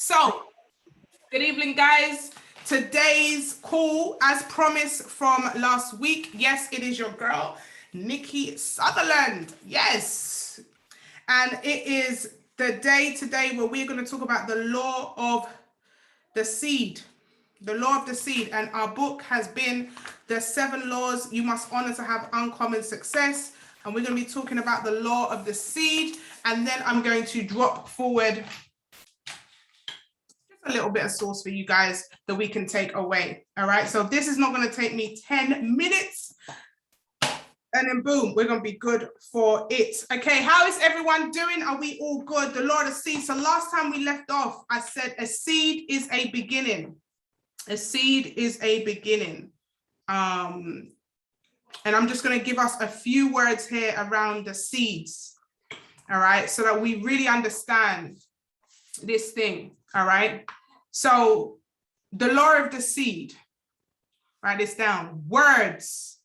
So, good evening, guys. Today's call, as promised from last week, yes, it is your girl, Nikki Sutherland. Yes. And it is the day today where we're going to talk about the law of the seed. The law of the seed. And our book has been The 7 Laws You Must Honor to Have Uncommon Success. And we're going to be talking about the law of the seed. And then I'm going to drop forward a little bit of sauce for you guys that we can take away. All right, so this is not going to take me 10 minutes, and then boom, we're going to be good for it. Okay, how is everyone doing? Are we all good? The Lord of seed. So last time we left off, I said a seed is a beginning. A seed is a beginning. And I'm just going to give us a few words here around the seeds. All right, so that we really understand this thing. All right, so the law of the seed, write this down. Words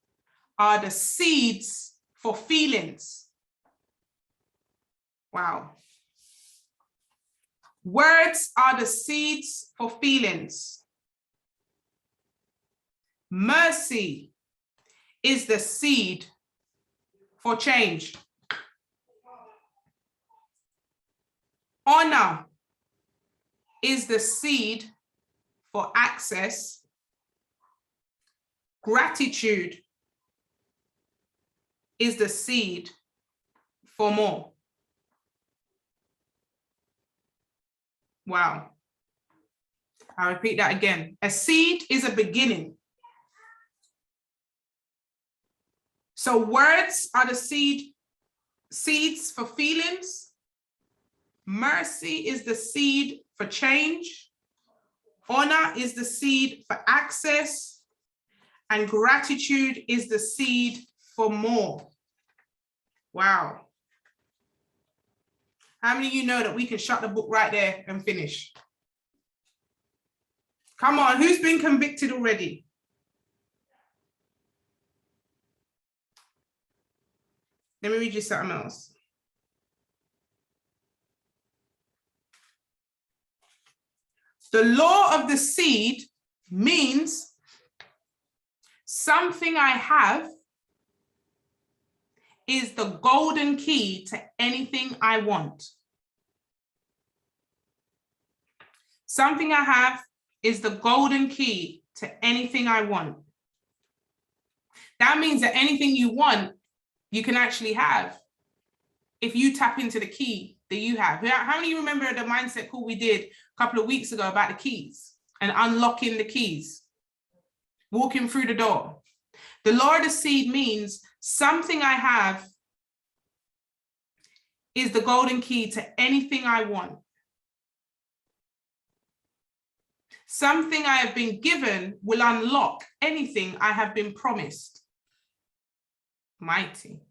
are the seeds for feelings. Wow. Words are the seeds for feelings. Mercy is the seed for change. Honor is the seed for access. Gratitude is the seed for more. Wow. I'll repeat that again. A seed is a beginning. So words are the seeds for feelings. Mercy is the seed for change. Honor is the seed for access. And gratitude is the seed for more. Wow. How many of you know that we can shut the book right there and finish? Come on, who's been convicted already? Let me read you something else. The law of the seed means something I have is the golden key to anything I want. Something I have is the golden key to anything I want. That means that anything you want, you can actually have if you tap into the key that you have. How many of you remember the mindset call we did a couple of weeks ago about the keys and unlocking the keys, walking through the door? The law of the seed means something I have is the golden key to anything I want. Something I have been given will unlock anything I have been promised. Mighty.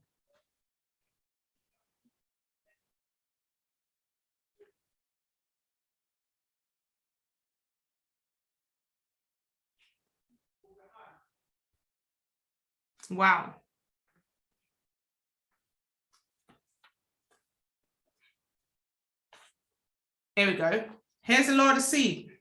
Wow. Here we go. Here's the law of the seed.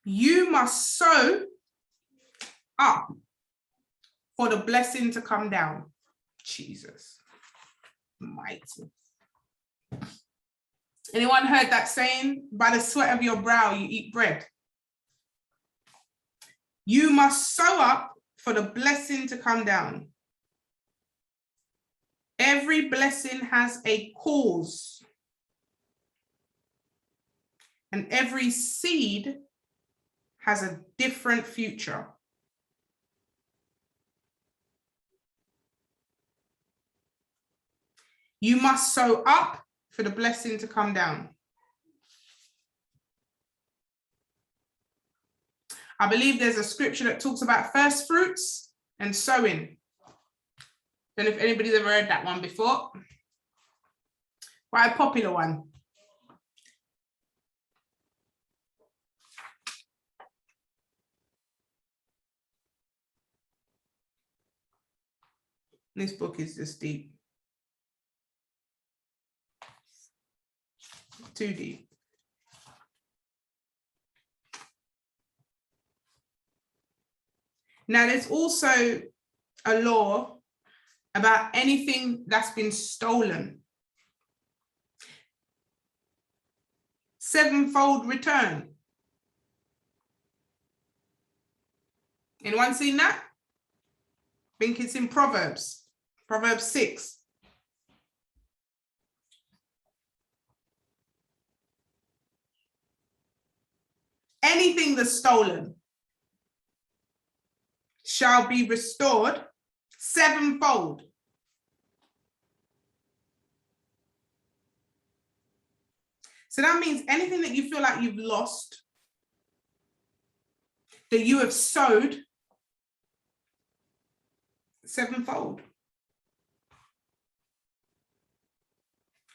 You must sow up for the blessing to come down. Jesus. Mighty. Anyone heard that saying? By the sweat of your brow, you eat bread. You must sow up for the blessing to come down. Every blessing has a cause. And every seed has a different future. You must sow up for the blessing to come down. I believe there's a scripture that talks about first fruits and sowing. Don't know if anybody's ever heard that one before. Quite a popular one. This book is just deep. Too deep. Now, there's also a law about anything that's been stolen. Sevenfold return. Anyone seen that? I think it's in Proverbs. Proverbs 6. Anything that's stolen shall be restored sevenfold. So that means anything that you feel like you've lost, that you have sowed, sevenfold.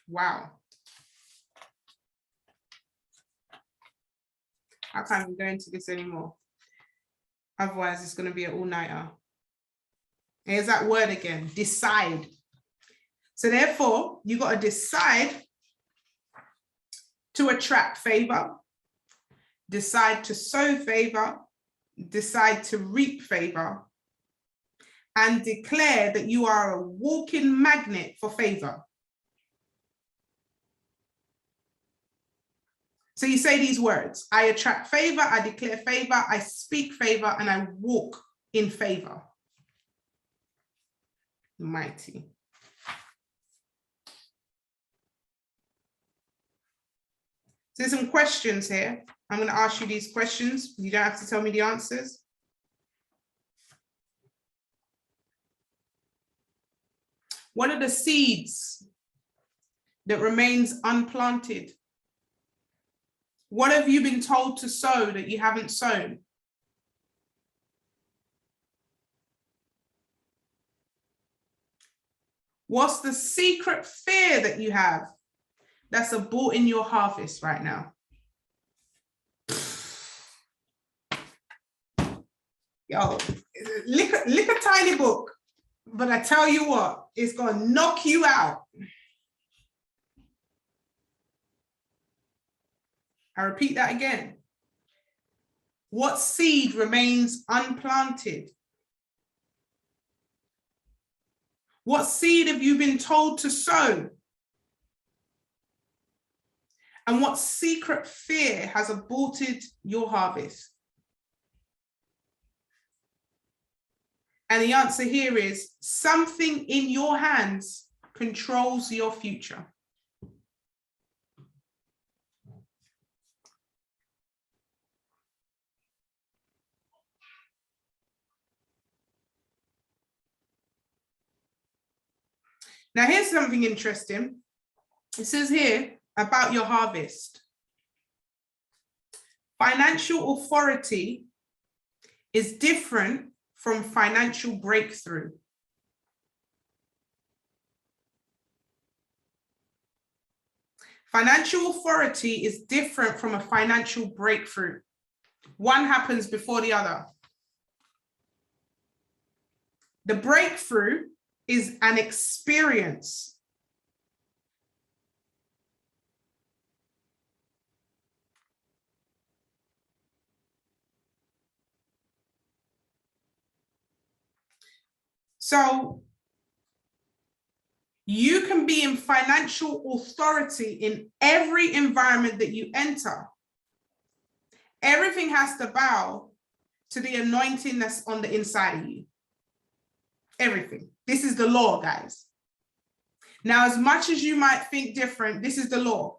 Wow. I can't even go into this anymore. Otherwise, it's going to be an all-nighter. Here's that word again, decide. So therefore, you got to decide to attract favor, decide to sow favor, decide to reap favor, and declare that you are a walking magnet for favor. So you say these words: I attract favor, I declare favor, I speak favor, and I walk in favor. Mighty. So there's some questions here. I'm going to ask you these questions. You don't have to tell me the answers. What are the seeds that remains unplanted? What have you been told to sow that you haven't sown? What's the secret fear that you have that's aborting your harvest right now? Yo, lick a tiny book, but I tell you what, it's going to knock you out. I repeat that again. What seed remains unplanted? What seed have you been told to sow? And what secret fear has aborted your harvest? And the answer here is something in your hands controls your future. Now, here's something interesting. It says here about your harvest. Financial authority is different from financial breakthrough. Financial authority is different from a financial breakthrough. One happens before the other. The breakthrough is an experience. So you can be in financial authority in every environment that you enter. Everything has to bow to the anointing that's on the inside of you. Everything. This is the law, guys. Now, as much as you might think different, this is the law.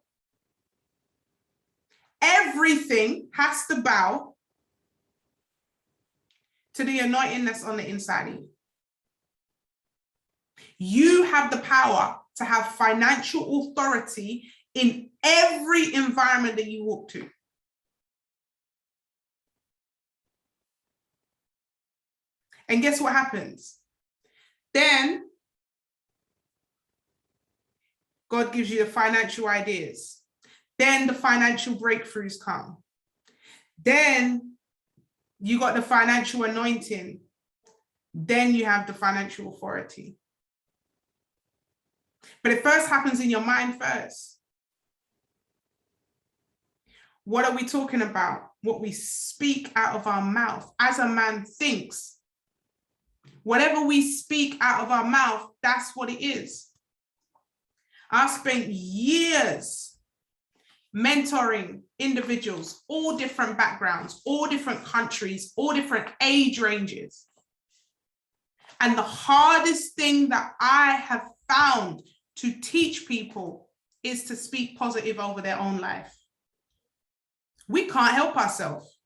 Everything has to bow to the anointing that's on the inside of you. You have the power to have financial authority in every environment that you walk to. And guess what happens? Then God gives you the financial ideas. Then the financial breakthroughs come. Then you got the financial anointing. Then you have the financial authority. But it first happens in your mind first. What are we talking about? What we speak out of our mouth. As a man thinks, whatever we speak out of our mouth, that's what it is. I've spent years mentoring individuals, all different backgrounds, all different countries, all different age ranges. And the hardest thing that I have found to teach people is to speak positive over their own life. We can't help ourselves.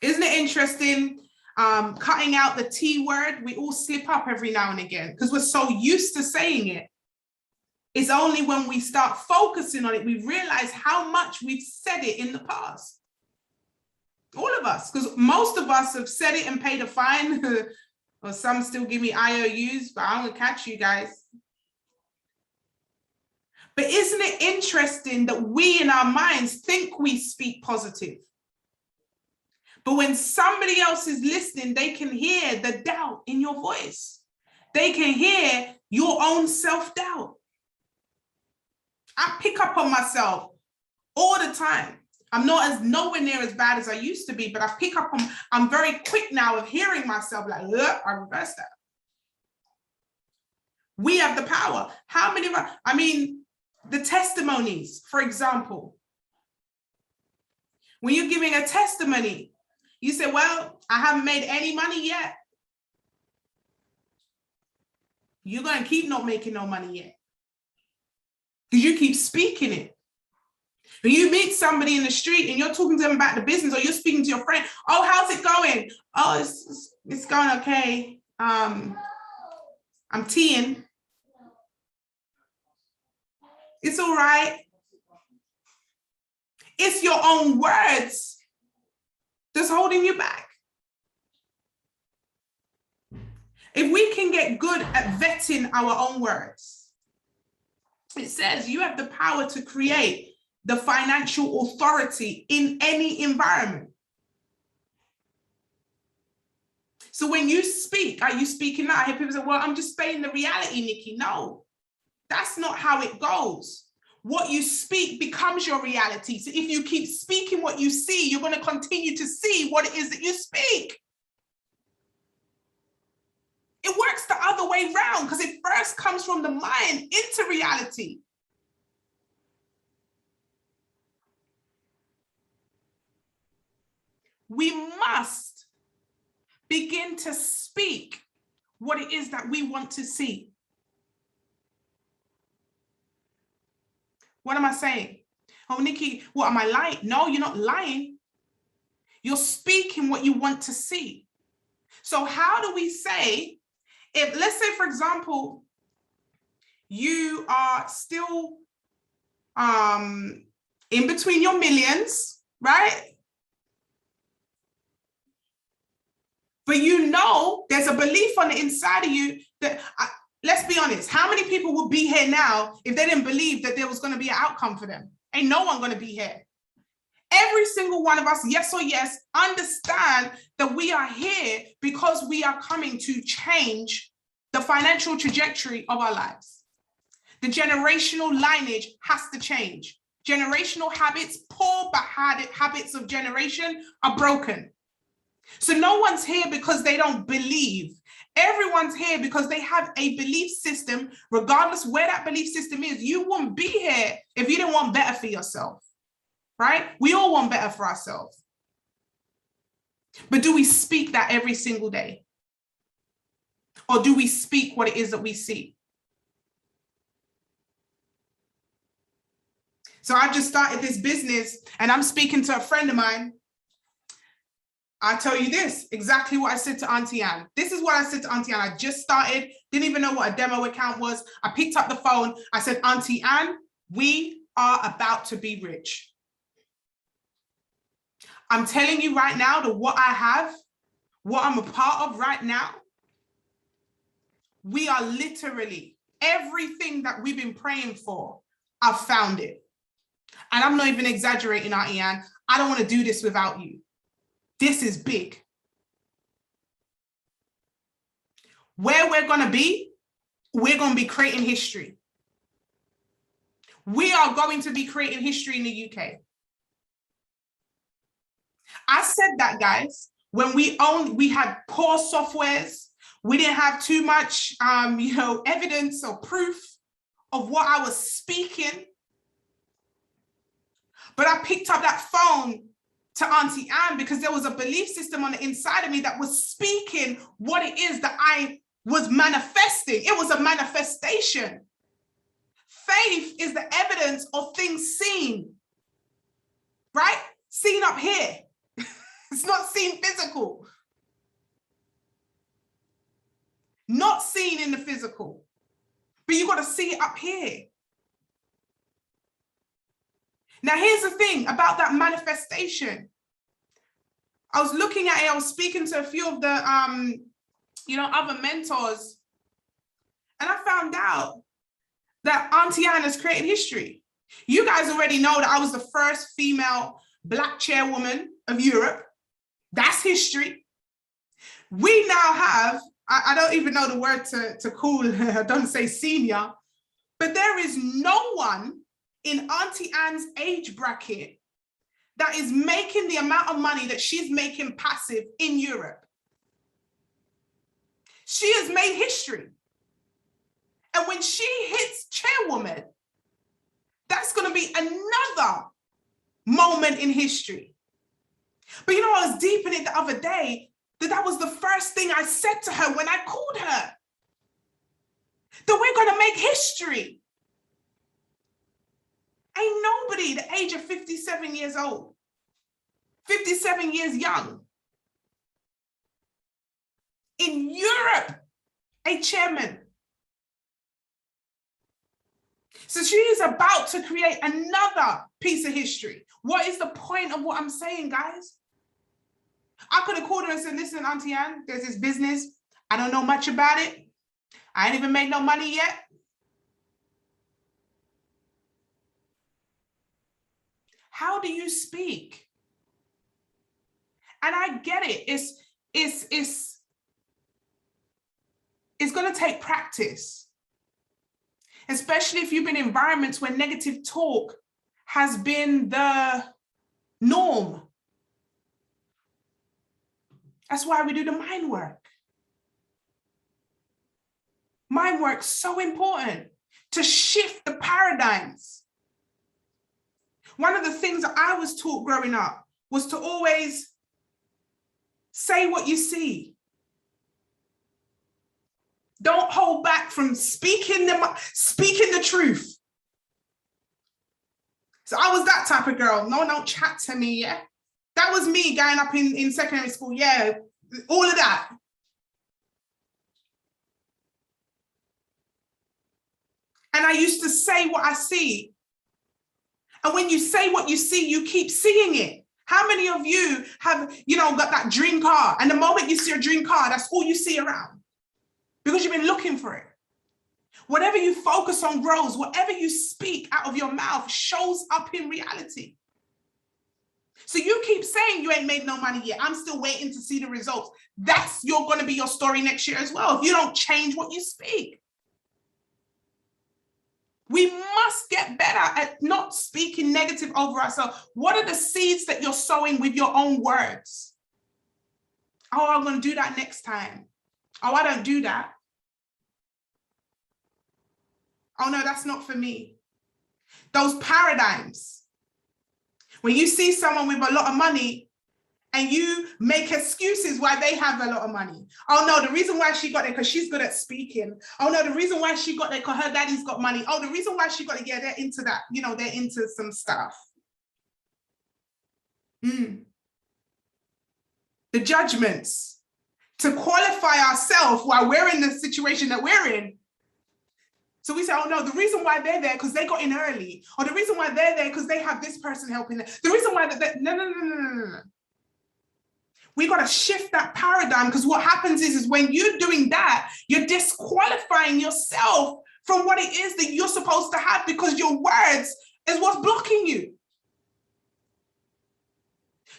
Isn't it interesting? Cutting out the T word, we all slip up every now and again because we're so used to saying it. It's only when we start focusing on it, we realize how much we've said it in the past. All of us, because most of us have said it and paid a fine, or some still give me IOUs, but I'm gonna catch you guys. But isn't it interesting that we in our minds think we speak positive? But when somebody else is listening, they can hear the doubt in your voice. They can hear your own self-doubt. I pick up on myself all the time. I'm nowhere near as bad as I used to be, but I pick up on, I'm very quick now of hearing myself like, look, I reverse that. We have the power. How many of us, I mean, the testimonies, for example, when you're giving a testimony, you say, well, I haven't made any money yet. You're going to keep not making no money yet. Because you keep speaking it. When you meet somebody in the street and you're talking to them about the business, or you're speaking to your friend, oh, how's it going? Oh, it's going okay. I'm teeing. It's all right. It's your own words that's holding you back. If we can get good at vetting our own words, it says you have the power to create the financial authority in any environment. So when you speak, are you speaking now? I hear people say, well, I'm just saying the reality, Nikki. No, that's not how it goes. What you speak becomes your reality. So if you keep speaking what you see, you're going to continue to see what it is that you speak. It works the other way around because it first comes from the mind into reality. We must begin to speak what it is that we want to see. What am I saying? Oh, Nikki, what am I lying? No, you're not lying. You're speaking what you want to see. So how do we say, if let's say, for example, you are still in between your millions, right? But you know there's a belief on the inside of you that, let's be honest, how many people would be here now if they didn't believe that there was going to be an outcome for them? Ain't no one going to be here. Every single one of us, yes or yes, understand that we are here because we are coming to change the financial trajectory of our lives. The generational lineage has to change. Generational habits, poor habits of generation are broken. So no one's here because they don't believe. Everyone's here because they have a belief system, regardless where that belief system is. You wouldn't be here if you didn't want better for yourself, right? We all want better for ourselves. But do we speak that every single day? Or do we speak what it is that we see? So I've just started this business and I'm speaking to a friend of mine. I'll tell you this, exactly what I said to Auntie Anne. This is what I said to Auntie Anne. I just started, didn't even know what a demo account was. I picked up the phone. I said, Auntie Anne, we are about to be rich. I'm telling you right now that what I have, what I'm a part of right now, we are literally, everything that we've been praying for, I've found it. And I'm not even exaggerating, Auntie Anne. I don't want to do this without you. This is big. Where we're going to be, we're going to be creating history. We are going to be creating history in the UK. I said that, guys, when we had poor softwares. We didn't have too much, evidence or proof of what I was speaking. But I picked up that phone to Auntie Anne because there was a belief system on the inside of me that was speaking what it is that I was manifesting. It was a manifestation. Faith is the evidence of things seen, right? Seen up here. It's not seen physical. Not seen in the physical. But you got to see it up here. Now, here's the thing about that manifestation. I was looking at it, I was speaking to a few of the, other mentors, and I found out that Auntie Anne has created history. You guys already know that I was the first female Black chairwoman of Europe. That's history. We now have, I don't even know the word to call, I don't say senior, but there is no one in Auntie Anne's age bracket that is making the amount of money that she's making passive in Europe. She has made history. And when she hits chairwoman, that's going to be another moment in history. But I was deep in it the other day, that was the first thing I said to her when I called her. That we're going to make history. Ain't nobody the age of 57 years old, 57 years young, in Europe, a chairman. So she is about to create another piece of history. What is the point of what I'm saying, guys? I could have called her and said, listen, Auntie Anne, there's this business. I don't know much about it. I ain't even made no money yet. How do you speak? And I get it. It's going to take practice, especially if you've been in environments where negative talk has been the norm. That's why we do the mind work. Mind work's so important to shift the paradigms. One of the things that I was taught growing up was to always say what you see. Don't hold back from speaking the truth. So I was that type of girl. No, don't chat to me, yeah? That was me going up in secondary school, yeah, all of that. And I used to say what I see. And when you say what you see, you keep seeing it. How many of you have, got that dream car? And the moment you see a dream car, that's all you see around. Because you've been looking for it. Whatever you focus on grows. Whatever you speak out of your mouth shows up in reality. So you keep saying you ain't made no money yet. I'm still waiting to see the results. That's going to be your story next year as well, if you don't change what you speak. We must get better at not speaking negative over ourselves. What are the seeds that you're sowing with your own words? Oh, I'm going to do that next time. Oh, I don't do that. Oh, no, that's not for me. Those paradigms. When you see someone with a lot of money and you make excuses why they have a lot of money. Oh, no, the reason why she got it because she's good at speaking. Oh, no, the reason why she got it because her daddy's got money. Oh, the reason why she got it, yeah, they're into that. They're into some stuff. The judgments to qualify ourselves while we're in the situation that we're in. So we say, oh, no, the reason why they're there because they got in early. Or the reason why they're there because they have this person helping them. The reason why no. We got to shift that paradigm, because what happens is when you're doing that, you're disqualifying yourself from what it is that you're supposed to have, because your words is what's blocking you.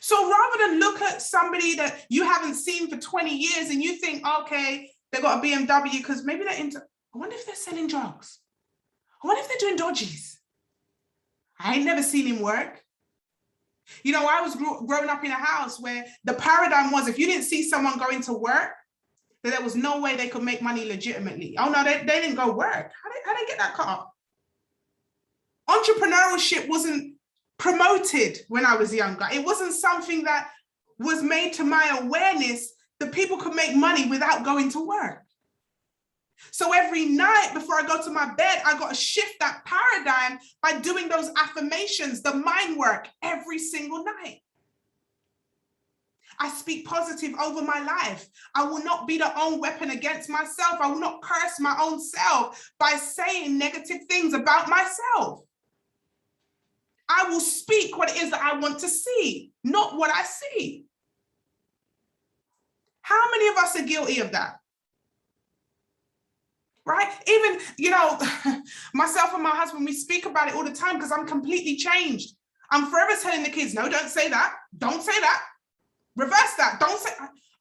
So rather than look at somebody that you haven't seen for 20 years and you think, okay, they got a BMW because maybe they're into, I wonder if they're selling drugs. I wonder if they're doing dodgies. I ain't never seen him work. You know, I was growing up in a house where the paradigm was if you didn't see someone going to work, that there was no way they could make money legitimately. Oh no, they didn't go work. How they get that car? Entrepreneurship wasn't promoted when I was younger. It wasn't something that was made to my awareness that people could make money without going to work. So every night before I go to my bed, I got to shift that paradigm by doing those affirmations, the mind work, every single night. I speak positive over my life. I will not be the own weapon against myself. I will not curse my own self by saying negative things about myself. I will speak what it is that I want to see, not what I see. How many of us are guilty of that? Right? Even, you know, myself and my husband, we speak about it all the time because I'm completely changed. I'm forever telling the kids, no, don't say that. Don't say that. Reverse that. Don't say.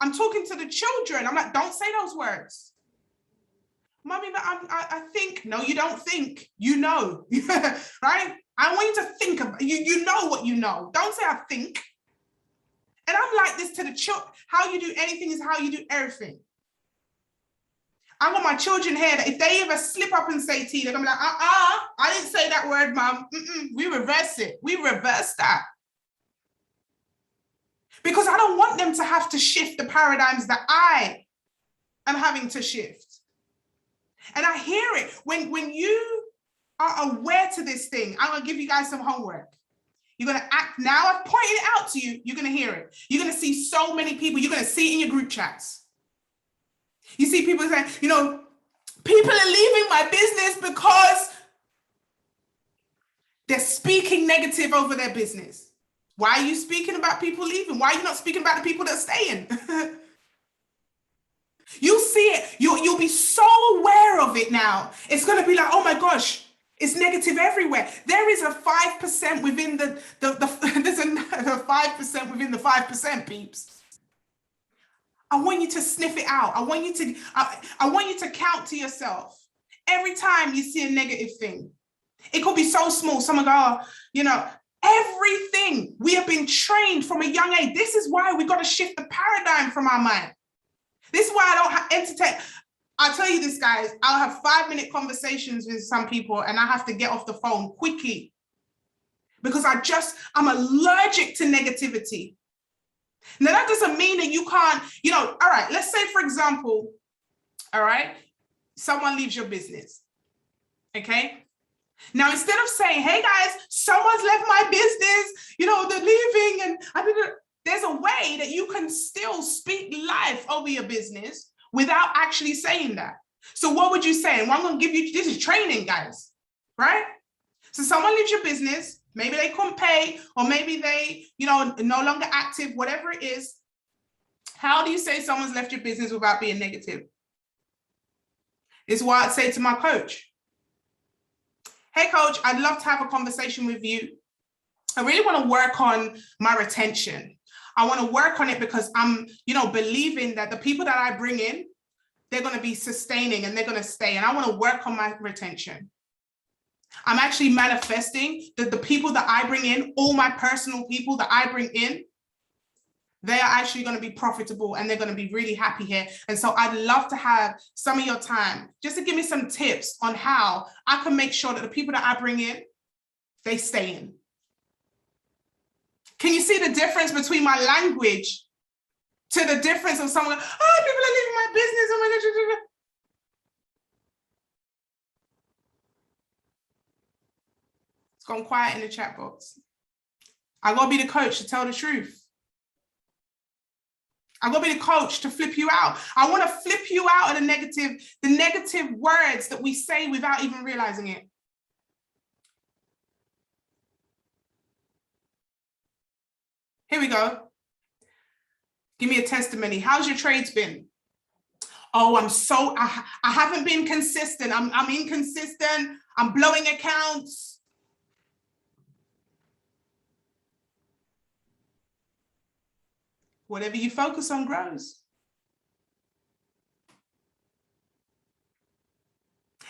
I'm talking to the children. I'm like, don't say those words. Mommy, but I think. No, you don't think. You know. Right? I want you to think of you. You know what you know. Don't say I think. And I'm like this to the children. How you do anything is how you do everything. I want my children here that if they ever slip up and say T, they're gonna be like, I didn't say that word, mom. We reverse it. We reverse that. Because I don't want them to have to shift the paradigms that I am having to shift. And I hear it. When you are aware to this thing, I'm gonna give you guys some homework. You're gonna act now. I've pointed it out to you. You're gonna hear it. You're gonna see so many people. You're gonna see it in your group chats. You see people saying, you know, people are leaving my business because they're speaking negative over their business. Why are you speaking about people leaving? Why are you not speaking about the people that are staying? You'll see it. You'll be so aware of it now. It's going to be like, oh my gosh, it's negative everywhere. There is a 5% within there's a 5% within the 5%, peeps. I want you to sniff it out. I want you to count to yourself every time you see a negative thing. It could be so small. Someone go, oh, you know, everything. We have been trained from a young age. This is why we got to shift the paradigm from our mind. This is why I don't entertain. I'll tell you this, guys. I'll have 5-minute conversations with some people and I have to get off the phone quickly because I'm allergic to negativity. Now, that doesn't mean that you can't, you know, all right, let's say, for example, all right, someone leaves your business, okay? Now, instead of saying, hey, guys, someone's left my business, you know, they're leaving, and there's a way that you can still speak life over your business without actually saying that. So what would you say? And I'm going to give you, this is training, guys, right? So someone leaves your business. Maybe they couldn't pay, or maybe they, you know, no longer active, whatever it is. How do you say someone's left your business without being negative? It's what I'd say to my coach. Hey, coach, I'd love to have a conversation with you. I really want to work on my retention. I want to work on it because I'm, you know, believing that the people that I bring in, they're going to be sustaining and they're going to stay. And I want to work on my retention. I'm actually manifesting that the people that I bring in, all my personal people that I bring in, they are actually going to be profitable and they're going to be really happy here. And so I'd love to have some of your time just to give me some tips on how I can make sure that the people that I bring in, they stay in. Can you see the difference between my language to the difference of someone, oh, people are leaving my business. Oh my God. It's gone quiet in the chat box. I gotta be the coach to tell the truth. I gotta be the coach to flip you out. I want to flip you out of the negative words that we say without even realizing it. Here we go. Give me a testimony. How's your trades been? Oh, I haven't been consistent. I'm inconsistent. I'm blowing accounts. Whatever you focus on grows.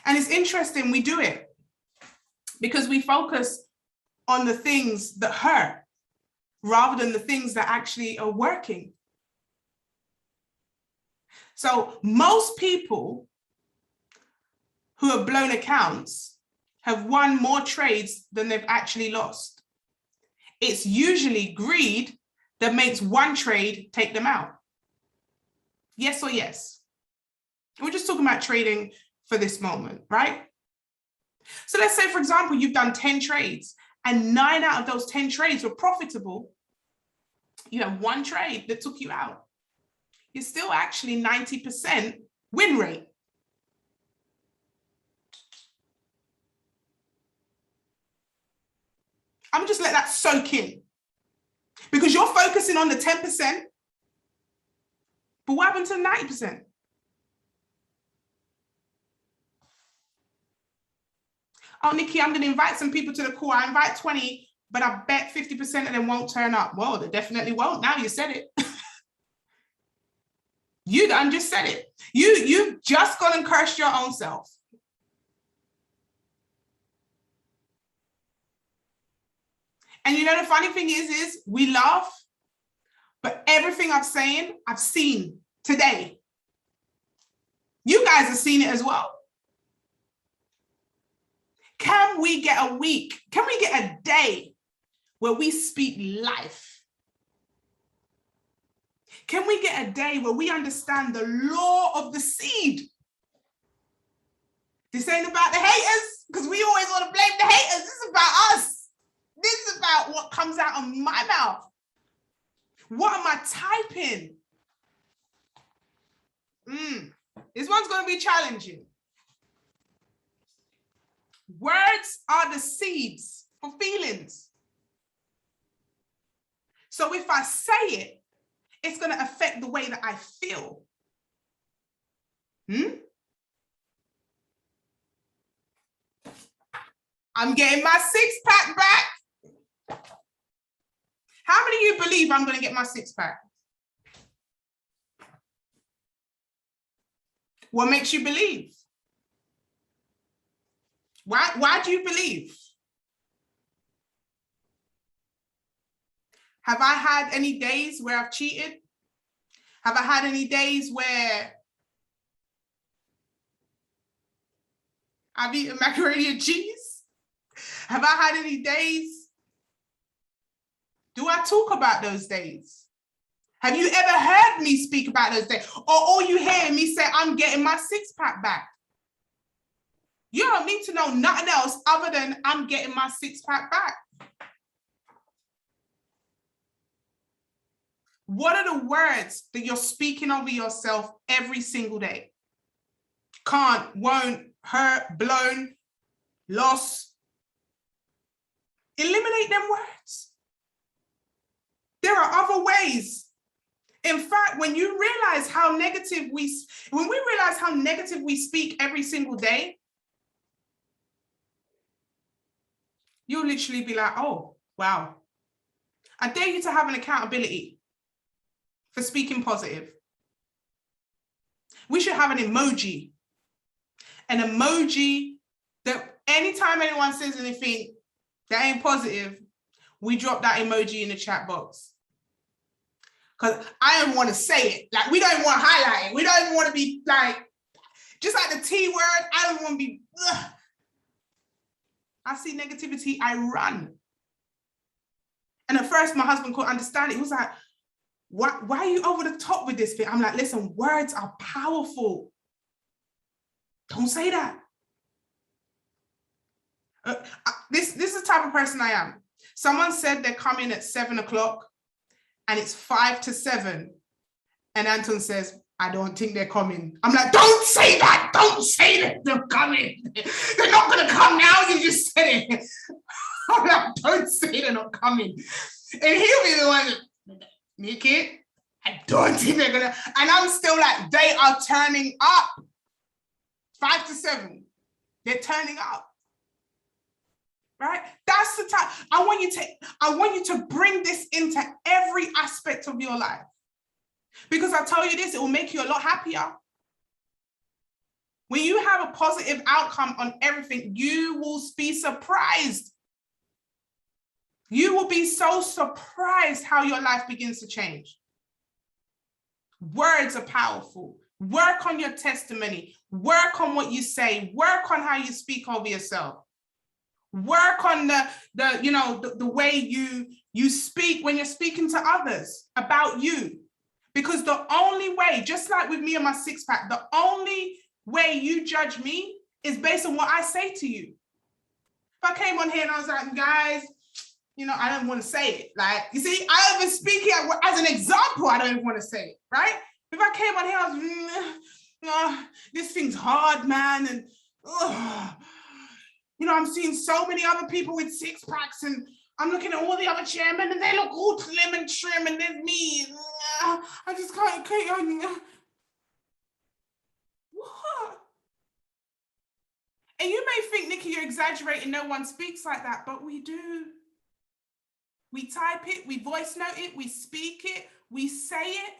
And it's interesting, we do it because we focus on the things that hurt rather than the things that actually are working. So most people who have blown accounts have won more trades than they've actually lost. It's usually greed that makes one trade take them out. Yes or yes? We're just talking about trading for this moment, right? So let's say, for example, you've done 10 trades and 9 out of those 10 trades were profitable. You have one trade that took you out. You're still actually 90% win rate. I'm just let that soak in because you're focusing on the 10%, but what happened to the 90%? Oh, Nikki, I'm going to invite some people to the call. I invite 20, but I bet 50% of them won't turn up. Well, they definitely won't. Now you said it. You done just said it. You've just gone and cursed your own self. And you know, the funny thing is we laugh, but everything I'm saying, I've seen today. You guys have seen it as well. Can we get a week? Can we get a day where we speak life? Can we get a day where we understand the law of the seed? This ain't about the haters, because we always want to blame the haters. This is about us. This is about what comes out of my mouth. What am I typing? This one's going to be challenging. Words are the seeds for feelings. So if I say it, it's going to affect the way that I feel. I'm getting my six-pack back. How many of you believe I'm going to get my six-pack? What makes you believe? Why do you believe? Have I had any days where I've cheated? Have I had any days where I've eaten macaroni and cheese? Have I had any days? Do I talk about those days? Have you ever heard me speak about those days? Or all you hear me say, I'm getting my six-pack back? You don't need to know nothing else other than I'm getting my six-pack back. What are the words that you're speaking over yourself every single day? Can't, won't, hurt, blown, loss. Eliminate them words. There are other ways. In fact, when we realize how negative we speak every single day, you'll literally be like, oh, wow. I dare you to have an accountability for speaking positive. We should have an emoji that anytime anyone says anything that ain't positive, we drop that emoji in the chat box. Because I don't want to say it. Like, we don't even want to highlight it. We don't even want to be like, just like the T word, I don't want to be, ugh. I see negativity, I run. And at first, my husband couldn't understand it. He was like, why are you over the top with this thing? I'm like, listen, words are powerful. Don't say that. This is the type of person I am. Someone said they're coming at 7 o'clock and it's 5 to 7. And Anton says, I don't think they're coming. I'm like, don't say that. Don't say that they're coming. They're not going to come now. You just said it. I'm like, don't say they're not coming. And he'll be the one, Nikki, I don't think they're going to. And I'm still like, they are turning up. 5 to 7. They're turning up. Right? That's the time. I want you to bring this into every aspect of your life. Because I tell you this, it will make you a lot happier. When you have a positive outcome on everything, you will be surprised. You will be so surprised how your life begins to change. Words are powerful. Work on your testimony. Work on what you say. Work on how you speak over yourself. Work on the way you speak when you're speaking to others about you. Because the only way, just like with me and my six-pack, the only way you judge me is based on what I say to you. If I came on here and I was like, guys, I don't want to say it. Like, you see, I even speak here as an example. I don't even want to say it, right? If I came on here, I was, this thing's hard, man. And, I'm seeing so many other people with six packs, and I'm looking at all the other chairmen, and they look all slim and trim, and there's me. I just can't. What? And you may think, Nikki, you're exaggerating. No one speaks like that, but we do. We type it, we voice note it, we speak it, we say it.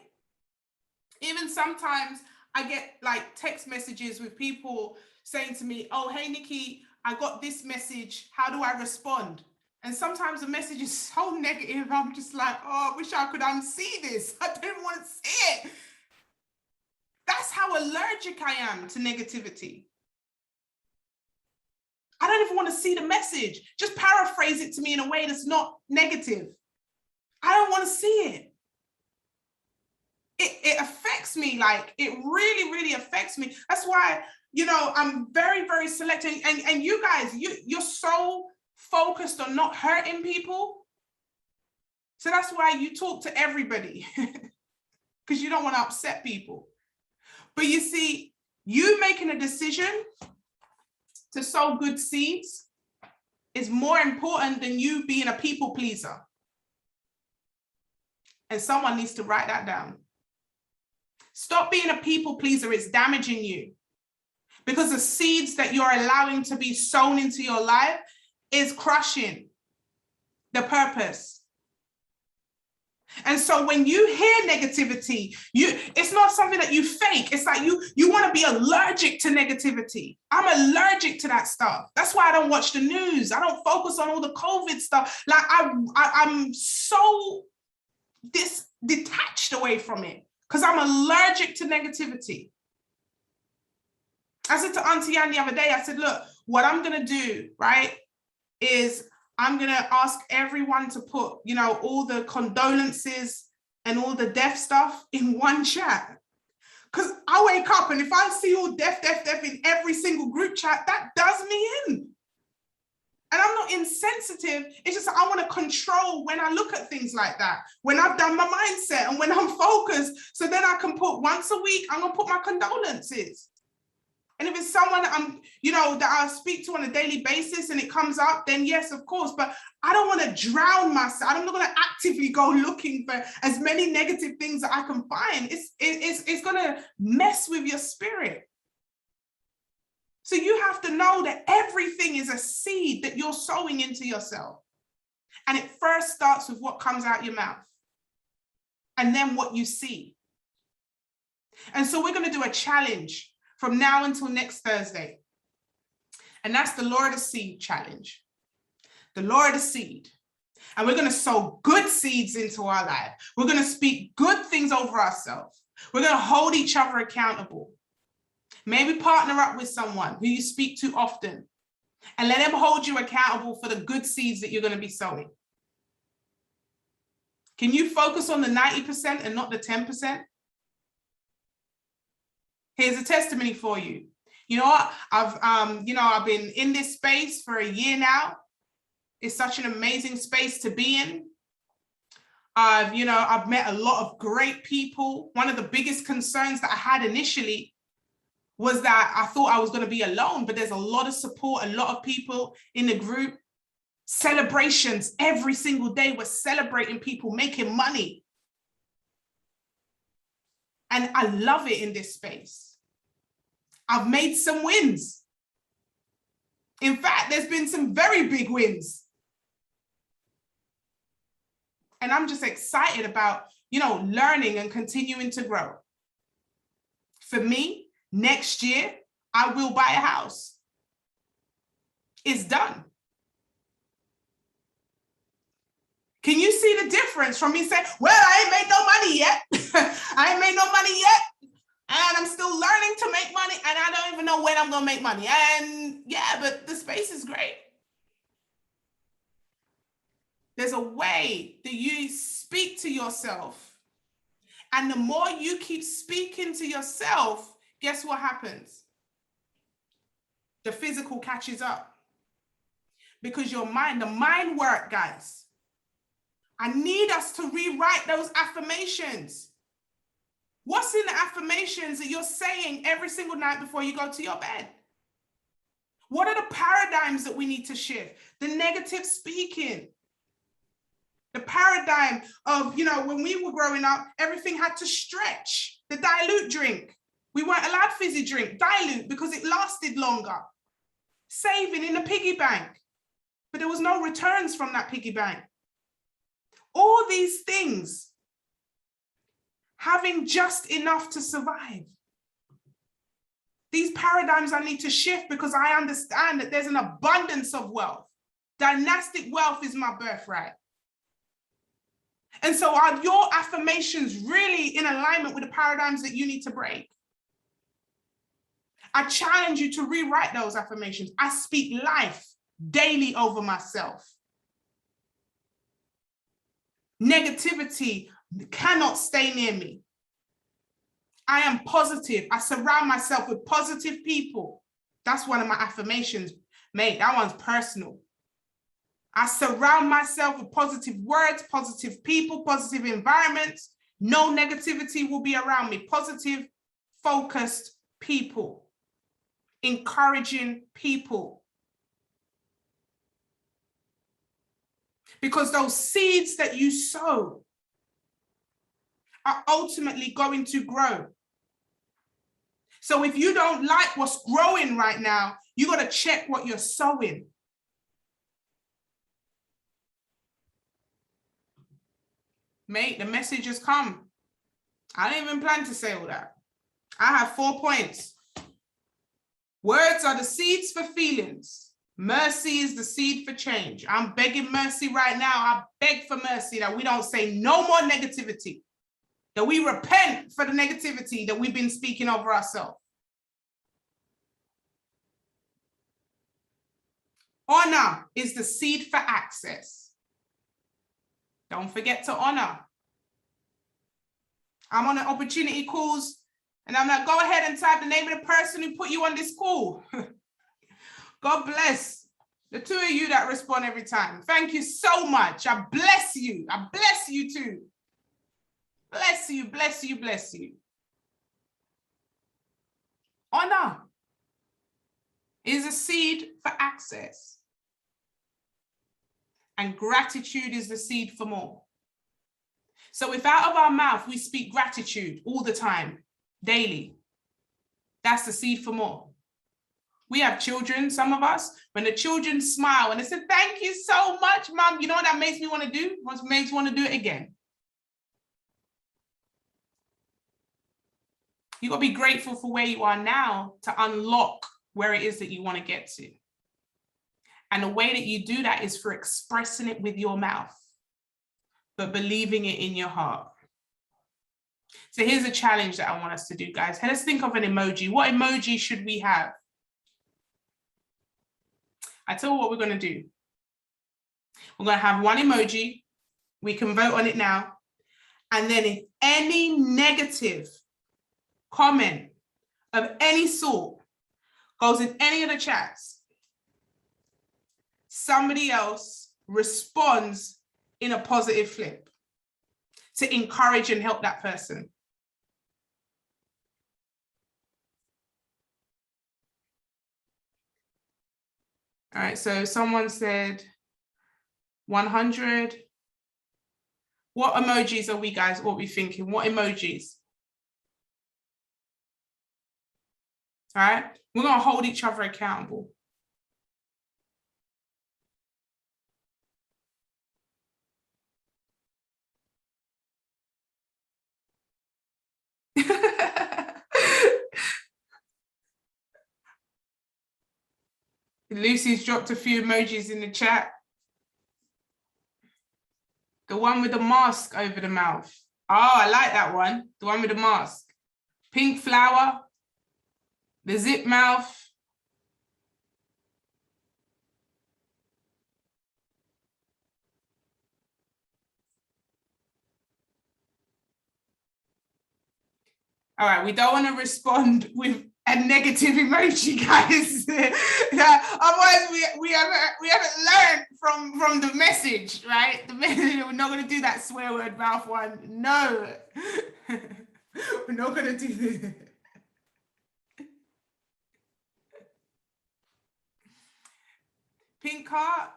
Even sometimes I get like text messages with people saying to me, oh, hey, Nikki, I got this message. How do I respond? And sometimes the message is so negative. I'm just like, oh, I wish I could unsee this. I don't want to see it. That's how allergic I am to negativity. I don't even want to see the message. Just paraphrase it to me in a way that's not negative. I don't want to see it. It affects me. Like, it really, really affects me. That's why, I'm very, very selective. And you guys, you're so focused on not hurting people. So that's why you talk to everybody, because you don't want to upset people. But you see, you making a decision to sow good seeds is more important than you being a people pleaser. And someone needs to write that down. Stop being a people pleaser. It's damaging you, because the seeds that you're allowing to be sown into your life is crushing the purpose. And so when you hear negativity, it's not something that you fake. It's like you want to be allergic to negativity. I'm allergic to that stuff. That's why I don't watch the news. I don't focus on all the COVID stuff. Like I'm so detached away from it because I'm allergic to negativity. I said to Auntie Ann the other day, I said, look, what I'm going to do, right, is I'm going to ask everyone to put, all the condolences and all the death stuff in one chat. Because I wake up and if I see all death in every single group chat, that does me in. And I'm not insensitive. It's just I want to control when I look at things like that, when I've done my mindset and when I'm focused. So then I can put once a week, I'm going to put my condolences. And if it's someone that I speak to on a daily basis and it comes up, then yes, of course. But I don't want to drown myself. I'm not going to actively go looking for as many negative things that I can find. It's going to mess with your spirit. So you have to know that everything is a seed that you're sowing into yourself. And it first starts with what comes out your mouth and then what you see. And so we're going to do a challenge from now until next Thursday. And that's the Law of the Seed challenge. The Law of the Seed. And we're going to sow good seeds into our life. We're going to speak good things over ourselves. We're going to hold each other accountable. Maybe partner up with someone who you speak to often and let them hold you accountable for the good seeds that you're going to be sowing. Can you focus on the 90% and not the 10%? Here's a testimony for you. You know what? I've been in this space for a year now. It's such an amazing space to be in. I've met a lot of great people. One of the biggest concerns that I had initially was that I thought I was going to be alone, but there's a lot of support, a lot of people in the group. Celebrations every single day. We're celebrating people making money. And I love it in this space. I've made some wins. In fact, there's been some very big wins. And I'm just excited about, learning and continuing to grow. For me, next year, I will buy a house. It's done. Can you see the difference from me saying, well, I ain't made no money yet. I ain't made no money yet. And I'm still learning to make money. And I don't even know when I'm going to make money. And yeah, but the space is great. There's a way that you speak to yourself. And the more you keep speaking to yourself, guess what happens? The physical catches up. Because your mind, the mind work, guys. I need us to rewrite those affirmations. What's in the affirmations that you're saying every single night before you go to your bed? What are the paradigms that we need to shift? The negative speaking. The paradigm of, when we were growing up, everything had to stretch. The dilute drink. We weren't allowed fizzy drink, dilute, because it lasted longer. Saving in the piggy bank. But there was no returns from that piggy bank. All these things, having just enough to survive. These paradigms I need to shift because I understand that there's an abundance of wealth. Dynastic wealth is my birthright. And so are your affirmations really in alignment with the paradigms that you need to break? I challenge you to rewrite those affirmations. I speak life daily over myself. Negativity cannot stay near me. I am positive. I surround myself with positive people. That's one of my affirmations, mate. That one's personal. I surround myself with positive words, positive people, positive environments. No negativity will be around me. Positive, focused people. Encouraging people. Because those seeds that you sow are ultimately going to grow. So if you don't like what's growing right now, you got to check what you're sowing. Mate, the message has come. I didn't even plan to say all that. I have 4 points. Words are the seeds for feelings. Mercy is the seed for change. I'm begging mercy right now. I beg for mercy that we don't say no more negativity. That we repent for the negativity that we've been speaking over ourselves. Honor is the seed for access. Don't forget to honor. I'm on an opportunity calls and I'm like, go ahead and type the name of the person who put you on this call. God bless the two of you that respond every time. Thank you so much. I bless you. I bless you too. Bless you, bless you, bless you. Honor is a seed for access. And gratitude is the seed for more. So if out of our mouth we speak gratitude all the time, daily, that's the seed for more. We have children, some of us, when the children smile and they say, thank you so much, Mom. You know what that makes me want to do? What makes me want to do it again? You got to be grateful for where you are now to unlock where it is that you want to get to. And the way that you do that is for expressing it with your mouth, but believing it in your heart. So here's a challenge that I want us to do, guys. Let's think of an emoji. What emoji should we have? I tell you what we're going to do. We're going to have one emoji. We can vote on it now. And then if any negative comment of any sort goes in any of the chats, somebody else responds in a positive flip to encourage and help that person. All right, so someone said 100. What emojis are we guys, what are we thinking? What emojis? All right, we're gonna hold each other accountable. Lucy's dropped a few emojis in the chat. The one with the mask over the mouth. Oh, I like that one. The one with the mask. Pink flower. The zip mouth. All right, we don't want to respond with a negative emoji, guys. Yeah, otherwise, we haven't learned from the message, right? The message, we're not going to do that swear word mouth one. No, we're not going to do this. Pink heart,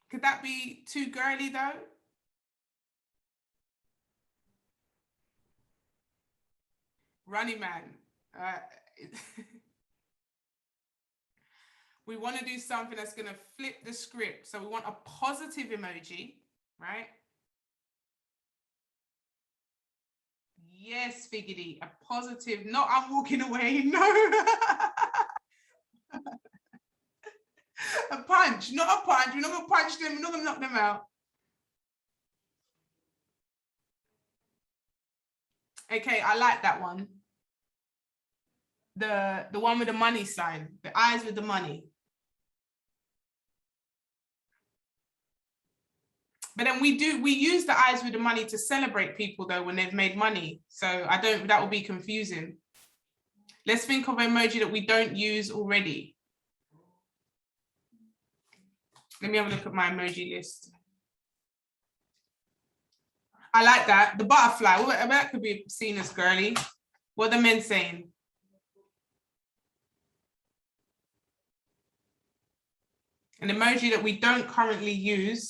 could that be too girly though? Running man. We want to do something that's going to flip the script. So we want a positive emoji, right? Yes, Figgity, a positive, not I'm walking away, no. A punch, not a punch. We're not going to punch them, we're not going to knock them out. Okay, I like that one. The one with the money sign, the eyes with the money. But then we use the eyes with the money to celebrate people though when they've made money. So that will be confusing. Let's think of an emoji that we don't use already. Let me have a look at my emoji list. I like that. The butterfly, well, that could be seen as girly. What are the men saying? An emoji that we don't currently use.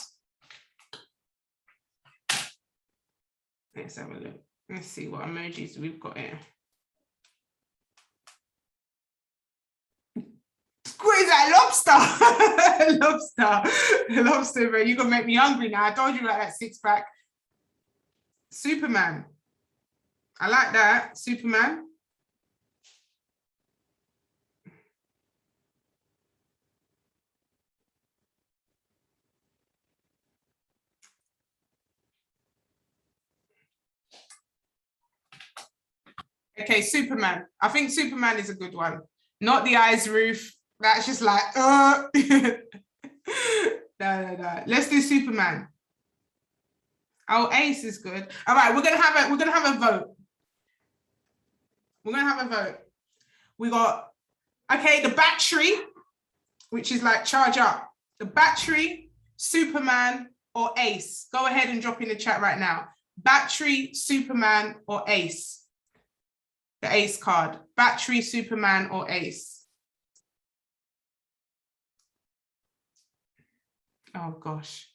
Let's have a look. Let's see what emojis we've got here. Squeeze that lobster. Lobster, bro. You're gonna make me hungry now. I told you about that six pack. Superman. I like that. Superman. Okay, Superman. I think Superman is a good one. Not the eyes roof. That's just like, no. Let's do Superman. Oh, Ace is good. All right, we're gonna have a vote. We're gonna have a vote. We got, okay, the battery, which is like charge up. The battery, Superman, or Ace. Go ahead and drop in the chat right now. Battery, Superman, or Ace. The Ace card. Battery, Superman, or Ace. Oh gosh.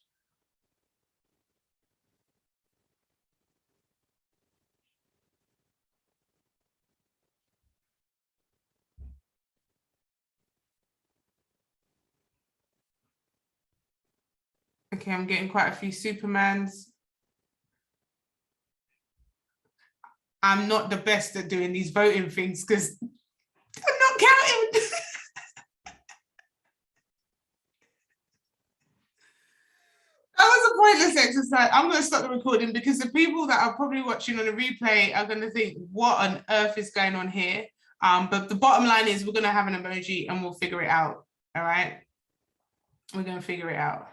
Okay, I'm getting quite a few Supermans. I'm not the best at doing these voting things because I'm not counting. That was a pointless exercise. I'm going to stop the recording because the people that are probably watching on the replay are going to think, what on earth is going on here? But the bottom line is we're going to have an emoji and we'll figure it out. All right. We're going to figure it out.